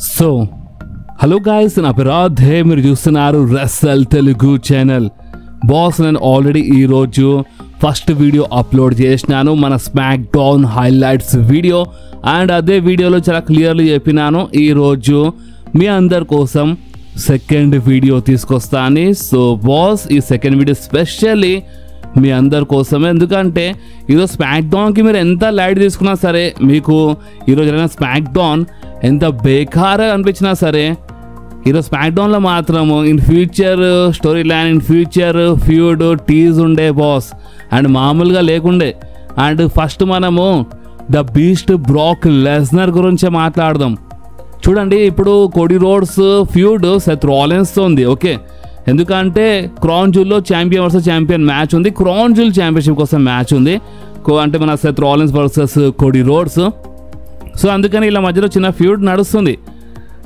So hello guys, నా పేరు రాధే, మీరు చూస్తున్నారు రెస్సల్ తెలుగు ఛానల్. బాస్, నేను ఆల్రెడీ ఈరోజు ఫస్ట్ వీడియో అప్లోడ్ చేసినాను, మన smack down highlights video. And అదే వీడియోలో చాలా క్లియర్లీ చెప్పినాను ఈరోజు మీ అందరి కోసం సెకండ్ వీడియో తీసుకొస్తాను. సో బాస్, ఈ సెకండ్ వీడియో స్పెషల్లీ మీ అందరి కోసమే. ఎందుకంటే ఈరోజు స్మాక్ డౌన్కి మీరు ఎంత లైట్ తీసుకున్నా సరే, మీకు ఈరోజు ఏదైనా స్మాక్ డౌన్ ఎంత బేకార్గా అనిపించినా సరే, ఈరోజు స్మాక్ డౌన్లో మాత్రము in future story line, in future feud tease ఉండే బాస్, అండ్ మామూలుగా లేకుండే. అండ్ ఫస్ట్ మనము ద బీస్ట్ బ్రాక్ లెస్నర్ గురించే మాట్లాడదాం. చూడండి, ఇప్పుడు కోడీ రోడ్స్ ఫ్యూడ్ సెత్ రాలిన్స్తో ఉంది. ఓకే, ఎందుకంటే క్రౌన్ జ్యూల్లో ఛాంపియన్ వర్సెస్ ఛాంపియన్ మ్యాచ్ ఉంది, క్రౌన్ జ్యూల్ ఛాంపియన్షిప్ కోసం మ్యాచ్ ఉంది, అంటే మన Seth Rollins versus Cody Rhodes. So అందుకని ఇలా మధ్యలో చిన్న ఫ్యూడ్ నడుస్తుంది.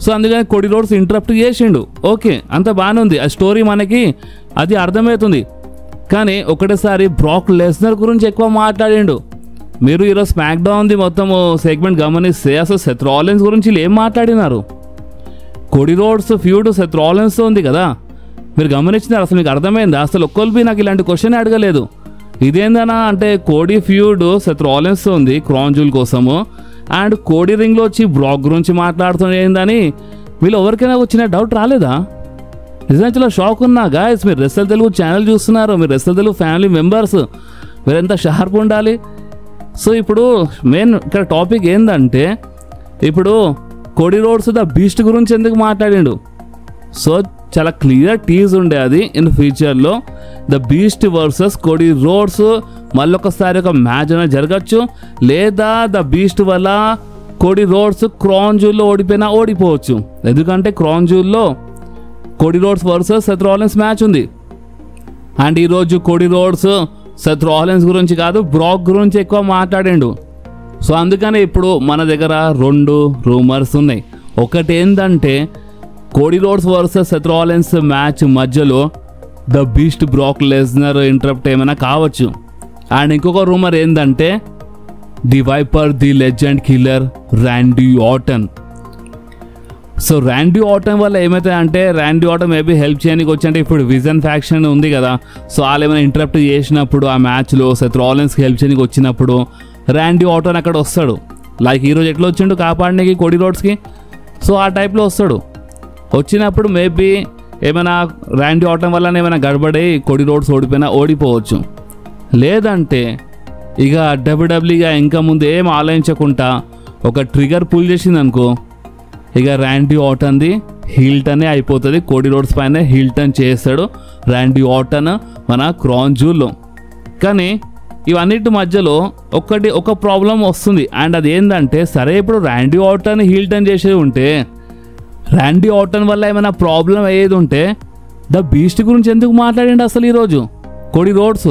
సో అందుకని కోడీ రోడ్స్ ఇంటరప్ట్ చేసిండు. ఓకే, అంత బాగానే ఉంది, ఆ స్టోరీ మనకి అది అర్థమవుతుంది. కానీ ఒకటేసారి బ్రాక్ లెస్నర్ గురించి ఎక్కువ మాట్లాడిండు. మీరు ఈరోజు స్మాక్ డౌన్ది మొత్తం సెగ్మెంట్ గమనిస్తే అసలు సెత్ రాలిన్స్ గురించి ఏం మాట్లాడినారు? కోడీ రోడ్స్ ఫ్యూడ్ సెత్ రాలిన్స్తో ఉంది కదా, మీరు గమనించినారు? అసలు మీకు అర్థమైందా? అసలు ఒక్కరికి నాకు ఇలాంటి క్వశ్చన్ అడగలేదు. ఇదేందనా అంటే కోడీ ఫ్యూడ్ సెత్ రాలిన్స్తో ఉంది క్రౌన్ జ్యూల్ కోసము, అండ్ కోడీ రింగ్లో వచ్చి బ్రాక్ గురించి మాట్లాడుతుంది ఏందని వీళ్ళు ఎవరికైనా వచ్చిన డౌట్ రాలేదా? నిజంగా చాలా షాక్ ఉన్నా గాయస్. మీరు రెస్సల్ తెలుగు ఛానల్ చూస్తున్నారు, మీరు రెస్సల్ తెలుగు ఫ్యామిలీ మెంబర్స్, మీరు ఎంత షార్ప్ ఉండాలి. సో ఇప్పుడు మెయిన్ ఇక్కడ టాపిక్ ఏంటంటే, ఇప్పుడు కోడీ రోడ్స్ ద బీస్ట్ గురించి ఎందుకు మాట్లాడిండు? సో చాలా క్లియర్ టీజ్ ఉండే అది ఇన్ ఫ్యూచర్లో the beast versus Cody Rhodes మళ్ళొకసారి ఒక మ్యాచ్ అనేది జరగచ్చు, లేదా ద బీస్ట్ వల్ల కోడీ రోడ్స్ క్రౌన్ జ్యూల్లో ఓడిపోవచ్చు. ఎందుకంటే క్రౌన్ జ్యూల్లో Cody Rhodes versus Seth Rollins match ఉంది. అండ్ ఈరోజు కోడీ రోడ్స్ సెత్ రాలిన్స్ గురించి కాదు, బ్రాక్ గురించి ఎక్కువ మాట్లాడిండు. సో అందుకని ఇప్పుడు మన దగ్గర రెండు రూమర్స్ ఉన్నాయి. ఒకటి ఏంటంటే Cody Rhodes versus Seth Rollins match మధ్యలో the beast Brock Lesnar interrupt ఏమైనా కావచ్చు. అండ్ ఇంకొక రూమర్ ఏంటంటే the viper, the legend killer Randy Orton. So Randy Orton వల్ల ఏమవుతుంది అంటే, ర్యాండీ ఆర్టన్ మేబీ హెల్ప్ చేయడానికి వచ్చి, అంటే ఇప్పుడు విజన్ ఫ్యాక్షన్ ఉంది కదా, సో వాళ్ళు ఏమైనా ఇంటరప్ట్ చేసినప్పుడు ఆ మ్యాచ్లో సెత్ రాలిన్స్కి హెల్ప్ చేయడానికి వచ్చినప్పుడు ర్యాండీ ఆర్టన్ అక్కడ వస్తాడు. లైక్ ఈరోజు ఎట్లా వచ్చిండు కాపాడడానికి కోడీ రోడ్స్కి, సో ఆ టైప్లో వస్తాడు. వచ్చినప్పుడు మేబీ ఏమైనా ర్యాండీ ఆర్టన్ వల్ల ఏమైనా గడబడి కోడీ రోడ్స్ ఓడిపోవచ్చు. లేదంటే ఇక డబ్ల్యూడబ్ల్యూగా ఇంకా ముందు ఏం ఆలోచించకుండా ఒక ట్రిగర్ పుల్ చేసింది అనుకో, ఇక ర్యాండీ ఆర్టన్ది హీల్టనే అయిపోతుంది. కోడీ రోడ్స్ పైన హీల్టన్ చేస్తాడు ర్యాండీ ఆర్టన్ మన క్రౌన్ జ్యూల్లో. కానీ ఇవన్నిటి మధ్యలో ఒక ప్రాబ్లం వస్తుంది. అండ్ అది ఏంటంటే, సరే ఇప్పుడు ర్యాండీ ఆర్టన్ హీల్టన్ చేసేది ఉంటే, ర్యాండీ ఆర్టన్ వల్ల ఏమైనా ప్రాబ్లం అయ్యేది ఉంటే ద బీస్ట్ గురించి ఎందుకు మాట్లాడండి అసలు ఈరోజు కోడీ రోడ్స్?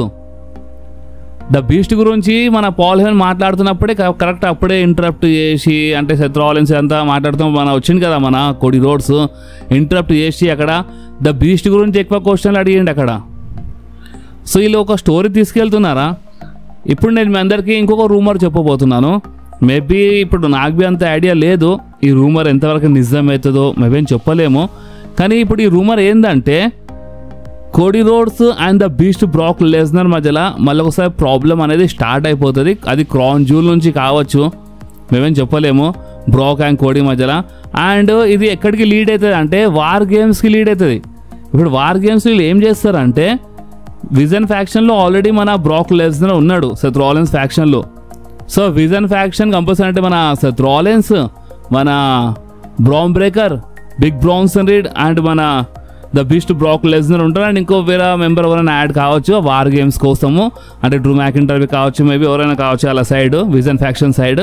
ద బీస్ట్ గురించి మన పాల్ హెమన్ మాట్లాడుతున్నప్పుడే కరెక్ట్ అప్పుడే ఇంటరప్ట్ చేసి, అంటే సెత్ రాలిన్స్ అంతా మాట్లాడుతాం, మన వచ్చింది కదా మన కోడీ రోడ్స్, ఇంటరప్ట్ చేసి అక్కడ ద బీస్ట్ గురించి ఎక్కువ క్వశ్చన్లు అడిగండి అక్కడ. సో వీళ్ళు ఒక స్టోరీ తీసుకెళ్తున్నారా? ఇప్పుడు నేను మీ అందరికీ ఇంకొక రూమర్ చెప్పబోతున్నాను. మేబీ ఇప్పుడు నాకు బి అంత ఐడియా లేదు ఈ రూమర్ ఎంతవరకు నిజమవుతుందో, మేబీ ఏం చెప్పలేము. కానీ ఇప్పుడు ఈ రూమర్ ఏంటంటే, Cody Rhodes and the beast Brock Lesnar మధ్యలో మళ్ళీ ఒకసారి ప్రాబ్లం అనేది స్టార్ట్ అయిపోతుంది. అది క్రౌన్ జ్యూల్ నుంచి కావచ్చు, మేమేం చెప్పలేము, బ్రాక్ అండ్ కోడీ మధ్యలో. అండ్ ఇది ఎక్కడికి లీడ్ అవుతుంది అంటే వార్ గేమ్స్కి లీడ్ అవుతుంది. ఇప్పుడు వార్ గేమ్స్ వీళ్ళు ఏం చేస్తారంటే, విజన్ ఫ్యాక్షన్లో ఆల్రెడీ మన బ్రాక్ లెస్నర్ ఉన్నాడు సెత్ రాలిన్స్ ఫ్యాక్షన్లో. సో విజన్ ఫ్యాక్షన్ కంపల్సరీ అంటే మన సెత్ రాలిన్స్, మన Bron Breakker, big Bronson Reed and మన ద బీస్ట్ బ్రాక్ లెస్నర్ ఉంటారు. అండ్ ఇంకో వేరే మెంబర్ ఎవరైనా యాడ్ కావచ్చు వార్ గేమ్స్ కోసము, అంటే డ్రూ మ్యాకింటైర్ కావచ్చు, మేబీ ఎవరైనా కావచ్చు అలా side, vision faction side.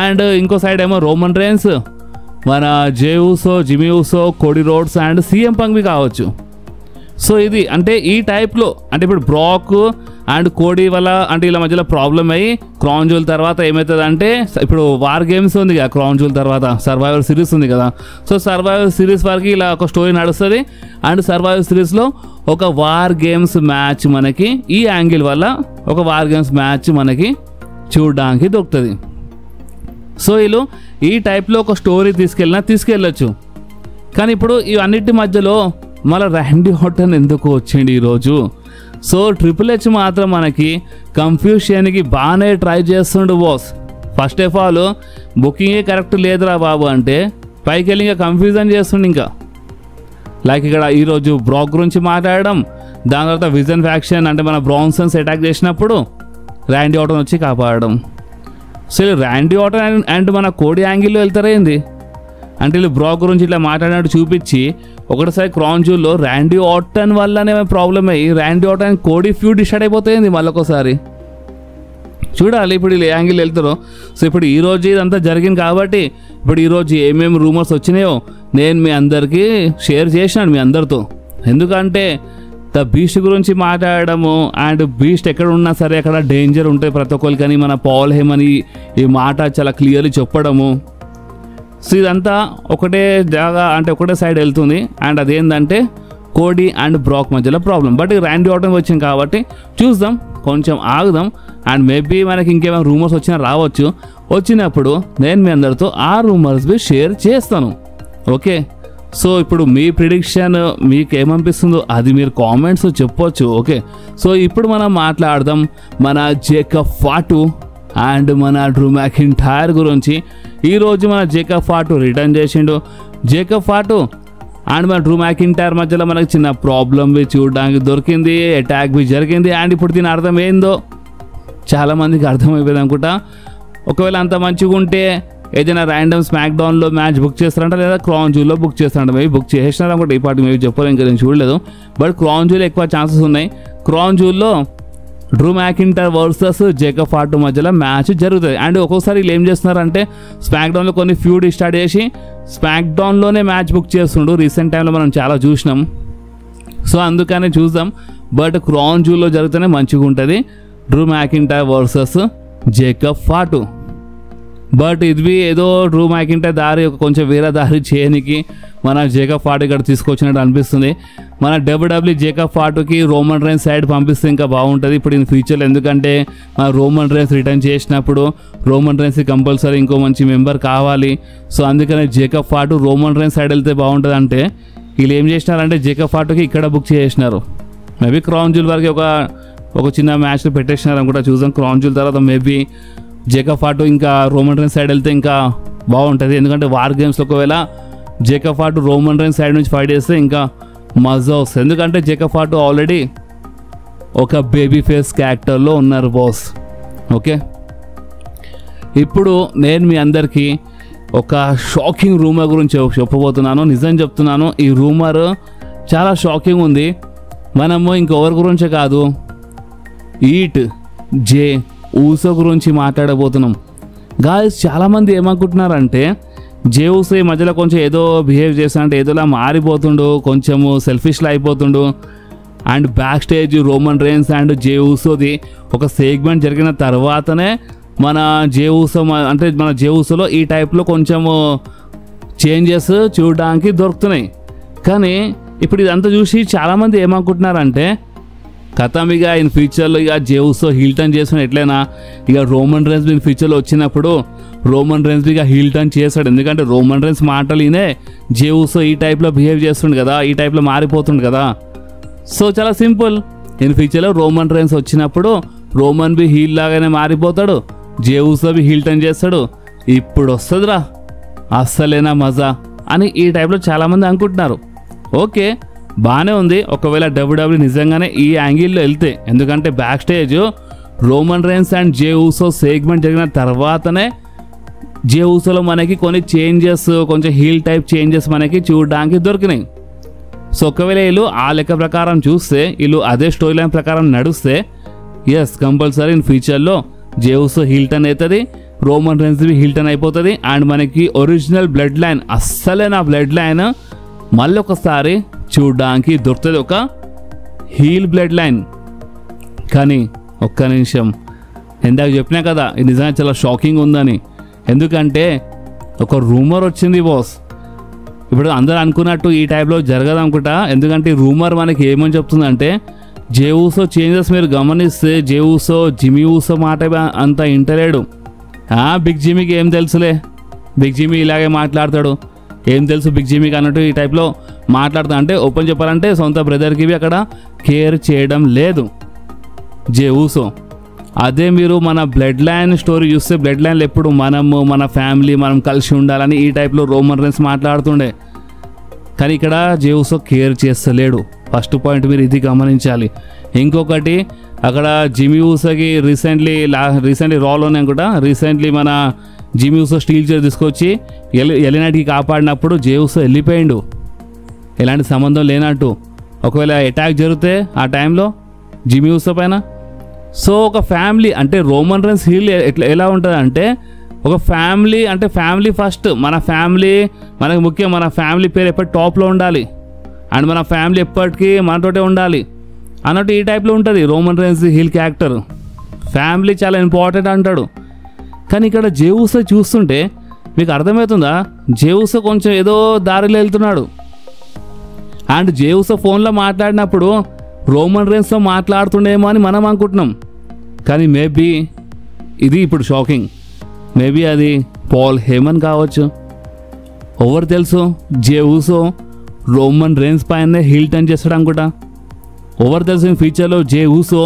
And ఇంకో సైడ్ ఏమో రోమన్ రేన్స్, మన Jey Uso, Jimmy Uso, Cody Rhodes and CM Punk కావచ్చు. సో ఇది అంటే ఈ టైప్లో, అంటే ఇప్పుడు బ్రాక్ అండ్ కోడీ వల్ల అంటే ఇలా మధ్యలో ప్రాబ్లం అయ్యి క్రౌన్ జ్యూల్ తర్వాత ఏమవుతుంది అంటే, ఇప్పుడు వార్ గేమ్స్ ఉంది కదా, క్రౌన్ జ్యూల్ తర్వాత సర్వైవర్ సిరీస్ ఉంది కదా, సో సర్వైవర్ సిరీస్ వరకు ఇలా ఒక స్టోరీ నడుస్తుంది. అండ్ సర్వైవర్ సిరీస్లో ఒక వార్ గేమ్స్ మ్యాచ్ మనకి ఈ యాంగిల్ వల్ల ఒక వార్ గేమ్స్ మ్యాచ్ మనకి చూడడానికి దొరుకుతుంది. సో వీళ్ళు ఈ టైప్లో ఒక స్టోరీ తీసుకెళ్ళొచ్చు. కానీ ఇప్పుడు ఇవన్నిటి మధ్యలో మళ్ళీ ర్యాండీ ఆర్టన్ ఎందుకు వచ్చింది ఈరోజు? సో ట్రిపుల్ హెచ్ మాత్రం మనకి కన్ఫ్యూజ్ చేయడానికి బాగానే ట్రై చేస్తుండు బాస్. ఫస్ట్ ఆఫ్ ఆల్ బుకింగే కరెక్ట్ లేదురా బాబు అంటే పైకి వెళ్ళి ఇంకా కన్ఫ్యూజన్ చేస్తుండు. ఇంకా లైక్ ఇక్కడ ఈరోజు బ్రాక్ గురించి మాట్లాడడం, దాని తర్వాత విజన్ ఫ్యాక్షన్ అంటే మన బ్రాన్సన్స్ అటాక్ చేసినప్పుడు ర్యాండీ ఆర్టన్ వచ్చి కాపాడడం. సో ర్యాండీ ఆర్టన్ అండ్ మన కోడి యాంగిల్లో వెళ్తారేంది అంటే వీళ్ళు బ్రాక్ గురించి ఇట్లా మాట్లాడినట్టు చూపించి ఒకటిసారి క్రౌన్ జ్యూల్లో ర్యాండీ ఆర్టన్ వల్లనే ప్రాబ్లమ్ అయ్యి ర్యాండీ ఆర్టన్ కోడి ఫ్యూడ్ డిస్టర్డ్ అయిపోతుంది మళ్ళొకసారి. చూడాలి ఇప్పుడు వీళ్ళు ఏ యాంగిల్ వెళ్తారో. సో ఇప్పుడు ఈరోజు ఇదంతా జరిగింది కాబట్టి ఇప్పుడు ఈరోజు ఏమేమి రూమర్స్ వచ్చినాయో నేను మీ అందరికీ షేర్ చేసినాను మీ అందరితో. ఎందుకంటే ద బీస్ట్ గురించి మాట్లాడడము అండ్ బీస్ట్ ఎక్కడ ఉన్నా సరే అక్కడ డేంజర్ ఉంటుంది ప్రతి ఒక్కరికి అని మన పాల్ హేమన్ ఈ మాట చాలా క్లియర్లీ చెప్పడము. సో ఇదంతా ఒకటే జాగా అంటే ఒకటే సైడ్ వెళ్తుంది అండ్ అదేంటంటే కోడి అండ్ బ్రాక్ మధ్యలో ప్రాబ్లం. బట్ ర్యాండీ ఆర్టన్ వచ్చింది కాబట్టి చూద్దాం, కొంచెం ఆగుదాం అండ్ మేబీ మనకి ఇంకేమైనా రూమర్స్ వచ్చినా రావచ్చు. వచ్చినప్పుడు నేను మీ అందరితో ఆ రూమర్స్ షేర్ చేస్తాను. ఓకే, సో ఇప్పుడు మీ ప్రిడిక్షన్ మీకు ఏమనిపిస్తుందో అది మీరు కామెంట్స్ చెప్పొచ్చు. ఓకే, సో ఇప్పుడు మనం మాట్లాడదాం మన జేకబ్ ఫాటు అండ్ మన డ్రూ మ్యాకింటైర్ గురించి. ఈరోజు మన జేకబ్ ఫాటు రిటర్న్ చేసిండు. జేకబ్ ఫాటు అండ్ మన డ్రూ మ్యాకింటైర్ మధ్యలో మనకు చిన్న ప్రాబ్లం చూడడానికి దొరికింది, అటాక్ జరిగింది. అండ్ ఇప్పుడు దీని అర్థం ఏందో చాలామందికి అర్థమైపోయింది అనుకుంటా. ఒకవేళ అంత మంచిగా ఉంటే ఏదైనా ర్యాండమ్ స్మాక్ డౌన్లో మ్యాచ్ బుక్ చేస్తారంట లేదా క్రౌన్ జ్యూల్లో బుక్ చేస్తారంట. మేబీ బుక్ చేసినారు అనుకుంటే ఈ పార్టీ మేబీ చెప్పాలి, ఇంకా నేను చూడలేదు. బట్ క్రౌన్ జ్యూలో ఎక్కువ ఛాన్సెస్ ఉన్నాయి. క్రౌన్ జ్యూల్లో Drew McIntyre versus Jacob Fatu మధ్యలో మ్యాచ్ జరుగుతుంది. అండ్ ఒక్కొక్కసారి వీళ్ళు ఏం చేస్తున్నారంటే స్మాక్ డౌన్లో కొన్ని ఫ్యూడ్ స్టార్ట్ చేసి స్మాక్ డౌన్లోనే మ్యాచ్ బుక్ చేస్తుండ్రు. రీసెంట్ టైంలో మనం చాలా చూసినాం. సో అందుకనే చూద్దాం. బట్ క్రౌన్ జ్యూల్లో జరిగితేనే మంచిగా ఉంటుంది Drew McIntyre versus Jacob Fatu. But ఇది ఏదో డ్రూ మ్యాకింటైర్ దారి కొంచెం వేరే దారి చేయడానికి మన జేకబ్ ఫాటు ఇక్కడ తీసుకొచ్చినట్టు అనిపిస్తుంది. మన డబ్ల్యూడబ్ల్యూ జేకబ్ ఫాటుకి రోమన్ రైన్స్ సైడ్ పంపిస్తే ఇంకా బాగుంటుంది ఇప్పుడు ఇన్ ఫ్యూచర్లో. ఎందుకంటే మన రోమన్ రైన్స్ రిటర్న్ చేసినప్పుడు రోమన్ రైన్స్కి కంపల్సరీ ఇంకో మంచి మెంబర్ కావాలి. సో అందుకనే Jacob Fatu Roman Reigns side వెళ్తే బాగుంటుంది. అంటే వీళ్ళు ఏం చేసినారంటే జేకబ్ ఫాటుకి ఇక్కడ బుక్ చేసినారు. మేబీ క్రౌన్ జ్యూల్ వరకు ఒక చిన్న మ్యాచ్లు పెట్టేసినారు అనుకుంటా. చూద్దాం క్రౌన్ జ్యూల్ తర్వాత మేబీ జేకబ్ ఫాటు ఇంకా రోమన్ రైన్స్ సైడ్ వెళ్తే ఇంకా బాగుంటుంది. ఎందుకంటే వార్ గేమ్స్లో ఒకవేళ Jacob Fatu Roman Reigns side నుంచి ఫైట్ చేస్తే ఇంకా మజా వస్తుంది. ఎందుకంటే జేకబ్ ఫాటు ఆల్రెడీ ఒక బేబీ ఫేస్ క్యారెక్టర్లో ఉన్నారు బాస్. ఓకే, ఇప్పుడు నేను మీ అందరికీ ఒక షాకింగ్ రూమర్ గురించి చెప్పబోతున్నాను. నిజం చెప్తున్నాను, ఈ రూమర్ చాలా షాకింగ్ ఉంది. మనము ఇంకెవరి గురించే కాదు, ఈట్ జే ఊసో గురించి మాట్లాడబోతున్నాం. గాయస్ చాలామంది ఏమనుకుంటున్నారంటే జే ఊసో ఈ మధ్యలో కొంచెం ఏదో బిహేవ్ చేస్తానంటే ఏదోలా మారిపోతుండు, కొంచెము సెల్ఫిష్లా అయిపోతుండు. And backstage Roman Reigns and Jey ఊసోది ఒక సెగ్మెంట్ జరిగిన తర్వాతనే మన జే ఊసో అంటే మన జే ఊసోలో ఈ టైప్లో కొంచెము చేంజెస్ చూడడానికి దొరుకుతున్నాయి. కానీ ఇప్పుడు ఇదంతా చూసి చాలామంది ఏమనుకుంటున్నారంటే కథం ఇక ఇన్ ఫ్యూచర్లో ఇక జే ఊసో హీల్ టర్న్ చేసుకుని ఎట్లయినా ఇక రోమన్ రైన్స్ ఇన్ ఫ్యూచర్లో వచ్చినప్పుడు రోమన్ రైన్స్ ఇక హీల్ టర్న్ చేస్తాడు. ఎందుకంటే రోమన్ రైన్స్ మాటలు ఈయనే జే ఊసో ఈ టైప్లో బిహేవ్ చేస్తుండు కదా, ఈ టైప్లో మారిపోతుండు కదా. సో చాలా సింపుల్, ఇన్ ఫ్యూచర్లో రోమన్ రైన్స్ వచ్చినప్పుడు రోమన్ బి హీల్ లాగానే మారిపోతాడు, జే ఊసో బి హీల్ టర్న్ చేస్తాడు. ఇప్పుడు వస్తుందిరా అస్సలేనా మజా అని ఈ టైప్లో చాలామంది అనుకుంటున్నారు. ఓకే, బాగానే ఉంది ఒకవేళ డబ్ల్యూడబ్ల్యూ నిజంగానే ఈ యాంగిల్లో వెళ్తే. ఎందుకంటే back stage Roman Reigns and J ఊసో segment జరిగిన తర్వాతనే జే ఊసోలో మనకి కొన్ని చేంజెస్, కొంచెం హీల్ టైప్ చేంజెస్ మనకి చూడడానికి దొరికినాయి. సో ఒకవేళ వీళ్ళు ఆ లెక్క ప్రకారం చూస్తే, వీళ్ళు అదే స్టోరీ లైన్ ప్రకారం నడుస్తే ఎస్ కంపల్సరీ ఇన్ ఫ్యూచర్లో జే ఊసో హీల్ టర్న్ అవుతుంది, రోమన్ రైన్స్ హీల్ టర్న్ అయిపోతుంది. అండ్ మనకి ఒరిజినల్ బ్లడ్ లైన్ అస్సలే నా బ్లడ్ లైన్ మళ్ళీ ఒకసారి చూడడానికి దొరుకుతుంది, ఒక హీల్ బ్లడ్ లైన్. కానీ ఒక్క నిమిషం, ఇందాక చెప్పినా కదా ఇది నిజంగా చాలా షాకింగ్ ఉందని. ఎందుకంటే ఒక రూమర్ వచ్చింది బాస్. ఇప్పుడు అందరూ అనుకున్నట్టు ఈ టైప్లో జరగదు అనుకుంటా. ఎందుకంటే ఈ రూమర్ మనకి ఏమని చెప్తుందంటే జే ఊసో చేంజెస్ మీరు గమనిస్తే జే ఊసో జిమీ ఊసో మాట అంత ఇంటలేడు. బిగ్ జిమ్మీకి ఏం తెలుసులే, బిగ్ జిమ్మీ ఇలాగే మాట్లాడతాడు, ఏం తెలుసు బిగ్ జిమ్మీకి అన్నట్టు ఈ టైప్లో మాట్లాడతా. అంటే ఓపెన్ చెప్పాలంటే సొంత బ్రదర్కి అక్కడ కేర్ చేయడం లేదు జే ఊసో. అదే మీరు మన బ్లడ్ లైన్ స్టోరీ చూస్తే బ్లడ్ లైన్లో ఎప్పుడు మనము మన ఫ్యామిలీ మనం కలిసి ఉండాలని ఈ టైప్లో రోమన్ రైన్స్ మాట్లాడుతుండే. కానీ ఇక్కడ జే ఊసో కేర్ చేస్తలేడు. ఫస్ట్ పాయింట్ మీరు ఇది గమనించాలి. ఇంకొకటి అక్కడ జిమ్మీ ఊసోకి రీసెంట్లీ రాలోనే కూడా రీసెంట్లీ మన జిమ్మీ ఊసో స్టీల్ చైర్ తీసుకొచ్చి ఎలినాటికి కాపాడినప్పుడు జే ఊసో వెళ్ళిపోయిండు, ఎలాంటి సంబంధం లేనట్టు. ఒకవేళ అటాక్ జరిగితే ఆ టైంలో జిమ్మీ ఊసో పైన. సో ఒక ఫ్యామిలీ అంటే రోమన్ రైన్స్ హీల్ ఎలా ఉంటుంది అంటే ఒక ఫ్యామిలీ అంటే ఫ్యామిలీ ఫస్ట్. మన ఫ్యామిలీ మనకు ముఖ్యం, మన ఫ్యామిలీ పేరు ఎప్పటి టాప్లో ఉండాలి అండ్ మన ఫ్యామిలీ ఎప్పటికీ మనతోటే ఉండాలి అన్నట్టు ఈ టైప్లో ఉంటుంది Roman Reigns heel character. Family చాలా ఇంపార్టెంట్ అంటాడు. కానీ ఇక్కడ జే ఊసో చూస్తుంటే మీకు అర్థమవుతుందా, జే ఊసో కొంచెం ఏదో దారిలో వెళ్తున్నాడు. అండ్ జే ఊసో ఫోన్లో మాట్లాడినప్పుడు రోమన్ రైన్స్తో మాట్లాడుతుండేమో అని మనం అనుకుంటున్నాం. కానీ మేబీ ఇది ఇప్పుడు షాకింగ్, మేబీ అది పాల్ హేమన్ కావచ్చు. ఎవరు తెలుసు, జే ఊసో రోమన్ రైన్స్ పైనే హీల్ టర్న్ చేస్తాడు అనుకుంటా. ఎవరు తెలుసు ఇన్ ఫ్యూచర్లో జే ఊసో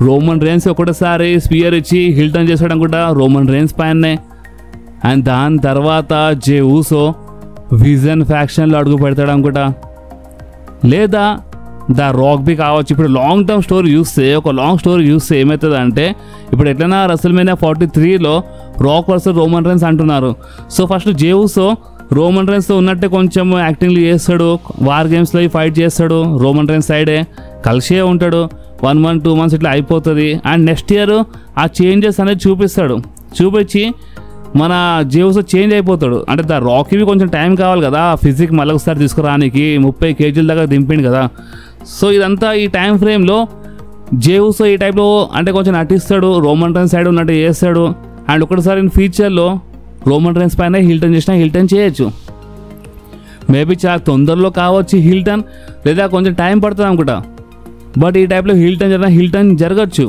రోమన్ రైన్స్ ఒకటేసారి స్పియర్ ఇచ్చి హీల్ టర్న్ చేస్తాడు అనుకుంటా రోమన్ రైన్స్ పైనే. అండ్ దాని తర్వాత జే ఊసో విజన్ ఫ్యాక్షన్లో అడుగు పెడతాడు అనుకుంటా, లేదా ద రాక్ బి కావచ్చు. ఇప్పుడు లాంగ్ టర్మ్ స్టోరీ చూస్తే ఏమవుతుంది అంటే ఇప్పుడు ఎట్లైనా రెసల్మేనియా 43లో రాక్ వర్సెస్ రోమన్ రైన్స్ అంటున్నారు. So first Jey Uso Roman రైన్స్తో ఉన్నట్టే కొంచెం యాక్టింగ్లు చేస్తాడు, వార్ గేమ్స్లో ఫైట్ చేస్తాడు, రోమన్ రైన్స్ సైడే కలిసే ఉంటాడు. 1 month 2 months ఇట్లా అయిపోతుంది. అండ్ నెక్స్ట్ ఇయర్ ఆ చేంజెస్ అనేది చూపించి మన జే ఊసో చేంజ్ అయిపోతాడు. అంటే ద రాక్కి కొంచెం టైం కావాలి కదా ఫిజిక్ మళ్ళీ ఒకసారి తీసుకురానికి, 30 kg దాకా దింపిండు కదా. సో ఇదంతా ఈ టైం ఫ్రేమ్లో జే ఊసో ఈ టైప్లో అంటే కొంచెం నటిస్తాడు, రోమన్ రైన్స్ సైడ్ ఉన్నట్టు చేస్తాడు. అండ్ ఒకటిసారి ఫ్యూచర్లో రోమన్ రైన్స్ పైన హీల్ టర్న్ చేయొచ్చు. మేబీ చాలా తొందరలో కావచ్చు హీల్ టర్న్, లేదా కొంచెం టైం పడుతుంది అనుకుంటా. బట్ ఈ టైప్లో హీల్ టర్న్ జరగచ్చు.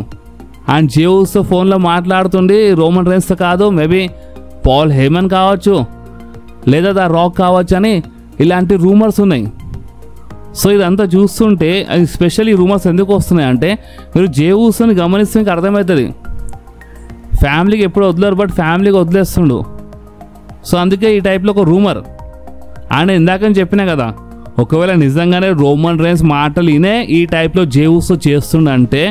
అండ్ జే ఊసో ఫోన్లో మాట్లాడుతుండి రోమన్ రైన్స్తో కాదు, మేబీ పాల్ హేమన్ కావచ్చు, లేదా ద రాక్ కావచ్చు అని ఇలాంటి రూమర్స్ ఉన్నాయి. సో ఇదంతా చూస్తుంటే అది స్పెషల్ ఈ రూమర్స్ ఎందుకు వస్తున్నాయి అంటే మీరు జే ఊసోని గమనిస్తే మీకు అర్థమవుతుంది. ఫ్యామిలీకి ఎప్పుడు వదిలేరు, బట్ ఫ్యామిలీకి వదిలేస్తుండు. సో అందుకే ఈ టైప్లో ఒక రూమర్. ఆయన ఇందాకని చెప్పినా కదా, ఒకవేళ నిజంగానే రోమన్ రైన్స్ మాటలు వినే ఈ టైప్లో జే ఊసో చేస్తుండంటే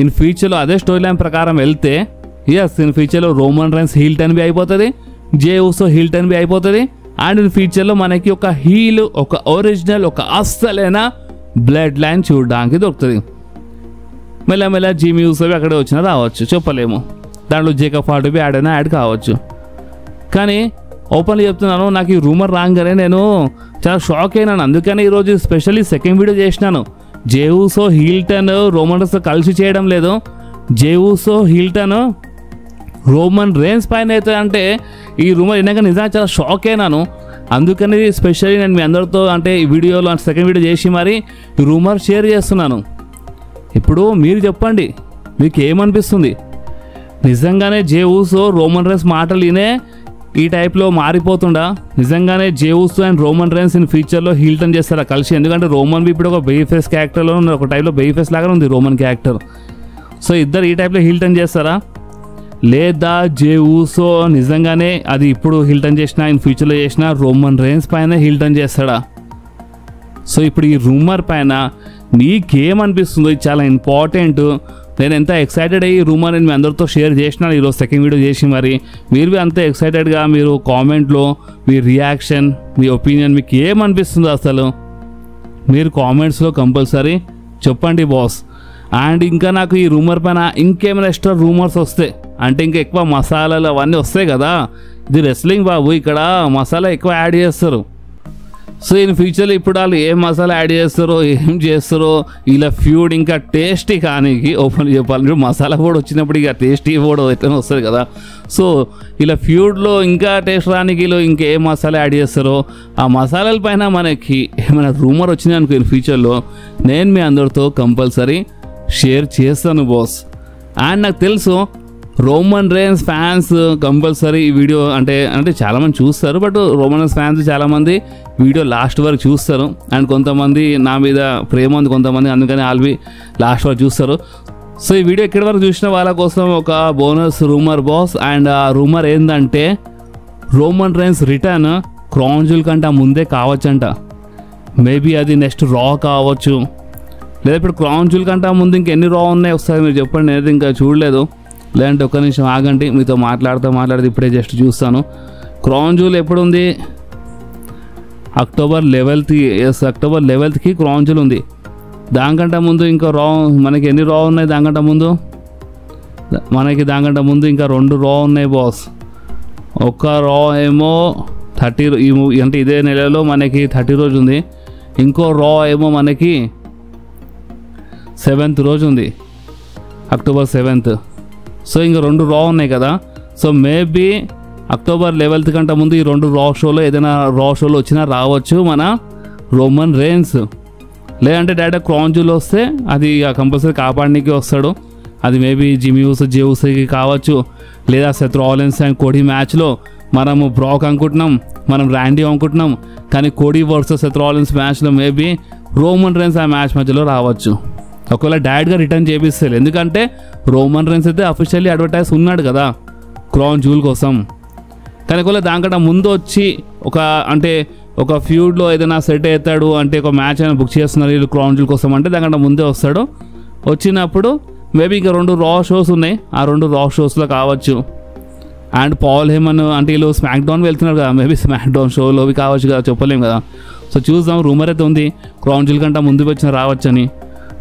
ఇన్ ఫ్యూచర్లో అదే స్టోరీ లైన్ ప్రకారం వెళ్తే ఇన్ ఫ్యూచర్లో రోమన్ రైన్స్ హీల్ టర్న్ బి అయిపోతుంది, జే ఊసో హీల్ టర్న్ బి అయిపోతుంది. అండ్ ఇన్ ఫ్యూచర్లో మనకి ఒక హీల్, ఒక ఒరిజినల్, ఒక అస్సలైన బ్లడ్ లైన్ చూడడానికి దొరుకుతుంది. మెల్లమెల్ల జిమ్మీ ఊసో అక్కడే వచ్చినా రావచ్చు, చెప్పలేము. దాంట్లో జేకబ్ హార్ట్ బి యాడ్ కావచ్చు. కానీ ఓపెన్లీ చెప్తున్నాను, నాకు ఈ రూమర్ రాగానే నేను చాలా షాక్ అయినాను. అందుకని ఈరోజు స్పెషల్లీ సెకండ్ వీడియో చేసినాను. జే ఊసో హీల్ టర్న్ రోమన్ రైన్స్తో కలిసి చేయడం లేదు, జే Uso heel turn Roman Reigns పైన అయితే అంటే ఈ రూమర్ విన్నాక నిజంగా చాలా షాక్ అయినాను. అందుకని స్పెషల్లీ నేను మీ అందరితో అంటే ఈ వీడియోలో సెకండ్ వీడియో చేసి మరి ఈ రూమర్ షేర్ చేస్తున్నాను. ఇప్పుడు మీరు చెప్పండి, మీకు ఏమనిపిస్తుంది? నిజంగానే జే ఊసో రోమన్ రైన్స్ మాటలు వినే ఈ టైప్లో మారిపోతుండా? నిజంగానే జే ఊసో అండ్ రోమన్ రైన్స్ ఇన్ ఫ్యూచర్లో హీల్ టర్న్ చేస్తారా కలిసి? ఎందుకంటే రోమన్ బి ఇప్పుడు ఒక బేబీ ఫేస్ క్యారెక్టర్లో ఉన్నారు, ఒక టైప్లో బేబీ ఫేస్ లాగా ఉంది రోమన్ క్యారెక్టర్. సో ఇద్దరు ఈ టైప్లో హీల్ టర్న్ చేస్తారా? లేదా జే ఊసో నిజంగానే అది ఇప్పుడు హీల్ టర్న్ చేసినా ఇన్ ఫ్యూచర్లో చేసినా రోమన్ రైన్స్ పైన హీల్ టర్న్ చేస్తాడా? సో ఇప్పుడు ఈ రూమర్ పైన నీకేమనిపిస్తుందో ఇది చాలా ఇంపార్టెంట్. నేను ఎంత ఎక్సైటెడ్ అయ్యి రూమర్ నేను మీ అందరితో షేర్ చేసినాను ఈరోజు సెకండ్ వీడియో చేసి. మరి మీరు అంత ఎక్సైటెడ్గా మీరు కామెంట్లో మీ రియాక్షన్, మీ ఒపీనియన్ మీకు ఏమనిపిస్తుందో అసలు మీరు కామెంట్స్లో కంపల్సరీ చెప్పండి బాస్. అండ్ ఇంకా నాకు ఈ రూమర్ పైన ఇంకేమైనా ఎక్స్ట్రా రూమర్స్ వస్తాయి అంటే ఇంకా ఎక్కువ మసాలాలు అవన్నీ వస్తాయి కదా, ఇది రెస్లింగ్ బాబు, ఇక్కడ మసాలా ఎక్కువ యాడ్ చేస్తారు. సో ఇన్ ఫ్యూచర్లో ఇప్పుడు వాళ్ళు ఏం మసాలా యాడ్ చేస్తారో ఏం చేస్తారో ఇలా ఫ్యూడ్ ఇంకా టేస్టీ కానీ ఓపెన్ చెప్పాలి, మసాలా కూడా వచ్చినప్పుడు ఇక టేస్టీ కూడా ఎట్లా వస్తుంది కదా. సో ఇలా ఫ్యూడ్లో ఇంకా టేస్ట్ రానికి వీళ్ళు ఇంకేం మసాలా యాడ్ చేస్తారో ఆ మసాలాల పైన మనకి ఏమైనా రూమర్ వచ్చింది అనుకో ఇన్ ఫ్యూచర్లో నేను మీ అందరితో కంపల్సరీ షేర్ చేస్తాను బాస్. అండ్ నాకు తెలుసు రోమన్ రేన్స్ ఫ్యాన్స్ కంపల్సరీ ఈ వీడియో అంటే చాలామంది చూస్తారు, బట్ రోమన్ రేన్స్ ఫ్యాన్స్ చాలామంది వీడియో లాస్ట్ వరకు చూస్తారు. అండ్ కొంతమంది నా మీద ప్రేమ ఉంది కొంతమంది, అందుకని ఆల్వి లాస్ట్ వరకు చూస్తారు. సో ఈ వీడియో ఎక్కడి వరకు చూసిన వాళ్ళ కోసం ఒక బోనస్ రూమర్ బాస్. అండ్ ఆ రూమర్ ఏంటంటే Roman Reigns return Crown Jewel కంటే ముందే కావచ్చంట. మేబీ అది నెక్స్ట్ రా కావచ్చు, లేదా ఇప్పుడు క్రౌన్ జ్యువెల్ కంటే ముందు ఇంకెన్ని రా ఉన్నాయి ఒకసారి మీరు చెప్పండి, నేనైతే ఇంకా చూడలేదు. లేదంటే ఒక్క నిమిషం ఆగండి, మీతో మాట్లాడితే ఇప్పుడే జస్ట్ చూస్తాను. క్రౌన్ జ్యువెల్ ఎప్పుడు ఉంది? October 11th. Yes, October 11th Crown Jewel ఉంది. దానికంటే ముందు ఇంకా రా మనకి ఎన్ని రా ఉన్నాయి? దానికంటే ముందు ఇంకా 2 రా ఉన్నాయి బాస్. ఒక రా ఏమో 30 అంటే ఇదే నెలలో మనకి 30 రోజు ఉంది. ఇంకో రా ఏమో మనకి 7th రోజు ఉంది, October 7th. సో ఇంకా 2 రా ఉన్నాయి కదా. సో మేబీ October 11th కంటే ముందు ఈ 2 రా షోలో ఏదైనా రా షోలో వచ్చినా రావచ్చు మన రోమన్ రేన్స్. లేదంటే డైరెక్ట్ క్రౌన్ జ్యువెల్ వస్తే అది కంపల్సరీ కాపాడడానికి వస్తాడు. అది మేబీ జిమీ ఊసో జేవుసోకి కావచ్చు, లేదా సెత్ రాలిన్స్ అండ్ కోడీ మ్యాచ్లో మనము బ్రాక్ అనుకుంటున్నాం, మనం ర్యాండీ అనుకుంటున్నాం, కానీ కోడీ వర్సెస్ సెత్ రాలిన్స్ మ్యాచ్లో మేబీ రోమన్ రేన్స్ ఆ మ్యాచ్ మధ్యలో రావచ్చు. ఒకవేళ డైరెక్ట్గా రిటర్న్ చేపిస్తారు, ఎందుకంటే రోమన్ రేన్స్ అయితే అఫీషియల్లీ అడ్వర్టైజ్ ఉన్నాడు కదా క్రౌన్ జ్యువెల్ కోసం. కానీ ఒకవేళ దానికంటే ముందు వచ్చి ఒక ఫ్యూడ్లో ఏదైనా సెట్ అవుతాడు అంటే ఒక మ్యాచ్ అయినా బుక్ చేస్తున్నారు వీళ్ళు క్రౌన్ జ్యువెల్ కోసం అంటే దానికంటే ముందే వస్తాడు. వచ్చినప్పుడు మేబీ ఇంకా 2 రా షోస్ ఉన్నాయి, ఆ 2 రా షోస్లో కావచ్చు. అండ్ పాల్ హేమన్ అంటే వీళ్ళు స్మాక్ డౌన్ వెళ్తున్నారు కదా, మేబీ స్మాక్ డౌన్ షోలోవి కావచ్చు కదా, చెప్పలేము కదా. సో చూద్దాం, రూమర్ అయితే ఉంది క్రౌన్ జ్యువెల్ కంటే ముందు వచ్చిన రావచ్చని.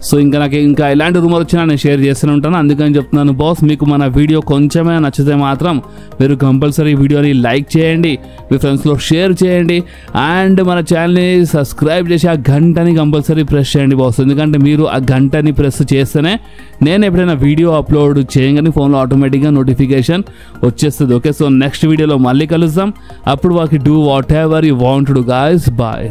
సో నాకు ఎలాంటి రూమర్ వచ్చినా నేను షేర్ చేస్తూనే ఉంటాను, అందుకని చెప్తున్నాను బాస్. మీకు మన వీడియో కొంచెమే నచ్చితే మాత్రం మీరు కంపల్సరీ వీడియోని లైక్ చేయండి, మీ ఫ్రెండ్స్లో షేర్ చేయండి, అండ్ మన ఛానల్ని సబ్స్క్రైబ్ చేసి ఆ గంటని కంపల్సరీ ప్రెస్ చేయండి బాస్. ఎందుకంటే మీరు ఆ గంటని ప్రెస్ చేస్తేనే నేను ఎప్పుడైనా వీడియో అప్లోడ్ చేయగానే ఫోన్లో ఆటోమేటిక్గా నోటిఫికేషన్ వచ్చేస్తుంది. ఓకే, సో నెక్స్ట్ వీడియోలో మళ్ళీ కలుద్దాం. అప్పుడు వాకి do whatever you want to guys. Bye.